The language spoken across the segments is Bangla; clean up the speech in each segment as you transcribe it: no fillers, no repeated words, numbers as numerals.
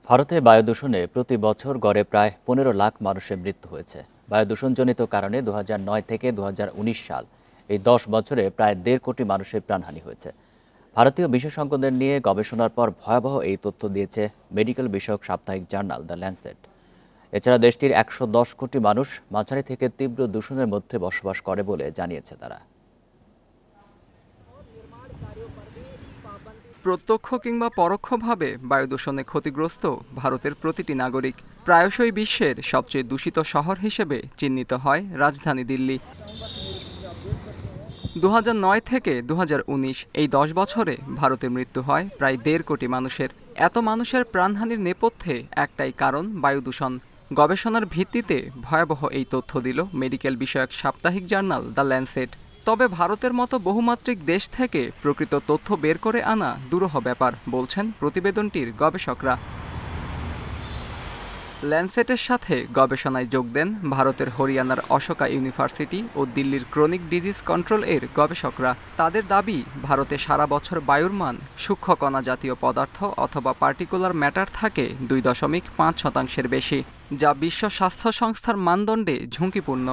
ভারতে বায়ু দূষণে প্রতি বছর গড়ে প্রায় 15 লাখ মানুষের মৃত্যু হয়েছে। বায়ু দূষণজনিত কারণে 2009 থেকে 2019 সাল এই 10 বছরে প্রায় 1.5 কোটি মানুষের প্রাণহানি হয়েছে। ভারতীয় বিশেষজ্ঞদের নিয়ে গবেষণার পর ভয়াবহ এই তথ্য দিয়েছে মেডিকেল বিষয়ক সাপ্তাহিক জার্নাল দ্য ল্যান্সেট। এছাড়া দেশটির 110 কোটি মানুষ মাঝারি থেকে তীব্র দূষণের মধ্যে বসবাস করে বলে জানিয়েছে তারা। প্রত্যক্ষ কিংবা পরোক্ষভাবে বায়ু দূষণে ক্ষতিগ্রস্ত ভারতের প্রতিটি নাগরিক। প্রায়শই বিশ্বের সবচেয়ে দূষিত শহর হিসেবে চিহ্নিত হয় রাজধানী দিল্লি। 2009 থেকে 2019 এই 10 বছরে ভারতে মৃত্যু হয় প্রায় 1.5 কোটি মানুষের। এত মানুষের প্রাণহানির নেপথ্যে একটাই কারণ, বায়ু দূষণ। গবেষণার ভিত্তিতে ভয়াবহ এই তথ্য দিল মেডিকেল বিষয়ক সাপ্তাহিক জার্নাল দ্য ল্যান্সেট। তবে ভারতের মতো বহুমাত্রিক দেশ থেকে প্রকৃত তথ্য বের করে আনা দুরূহ ব্যাপার, বলছেন প্রতিবেদনটির গবেষকরা। ল্যান্সেটের সাথে গবেষণায় যোগ দেন ভারতের হরিয়ানার অশোকা ইউনিভার্সিটি ও দিল্লির ক্রনিক ডিজিজ কন্ট্রোল এর গবেষকরা। তাদের দাবি, ভারতে সারা বছর বায়ুর মান সূক্ষ্ম কণা জাতীয় পদার্থ অথবা পার্টিকুলার ম্যাটার থাকে 2.5% বেশি, যা বিশ্ব স্বাস্থ্য সংস্থার মানদণ্ডে ঝুঁকিপূর্ণ।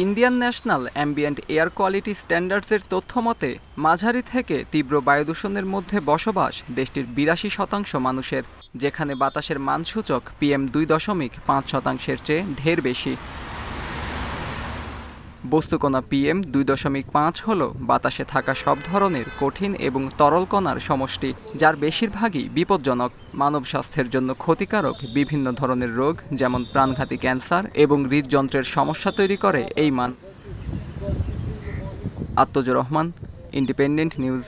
Indian national ambient air quality স্ট্যান্ডার্ডসের তথ্য মতে মাঝারি থেকে তীব্র বায়ুদূষণের মধ্যে বসবাস দেশটির 82% মানুষের, যেখানে বাতাসের মানসূচক PM 2.5%-এর চেয়ে ঢের বেশি। বস্তুকণা PM 2.5 হল বাতাসে থাকা সব ধরনের কঠিন এবং তরল কণার সমষ্টি, যার বেশিরভাগই বিপজ্জনক। মানব স্বাস্থ্যের জন্য ক্ষতিকারক বিভিন্ন ধরনের রোগ, যেমন প্রাণঘাতী ক্যান্সার এবং হৃদযন্ত্রের সমস্যা তৈরি করে এই মান। আত্মজুর রহমান, ইন্ডিপেন্ডেন্ট নিউজ।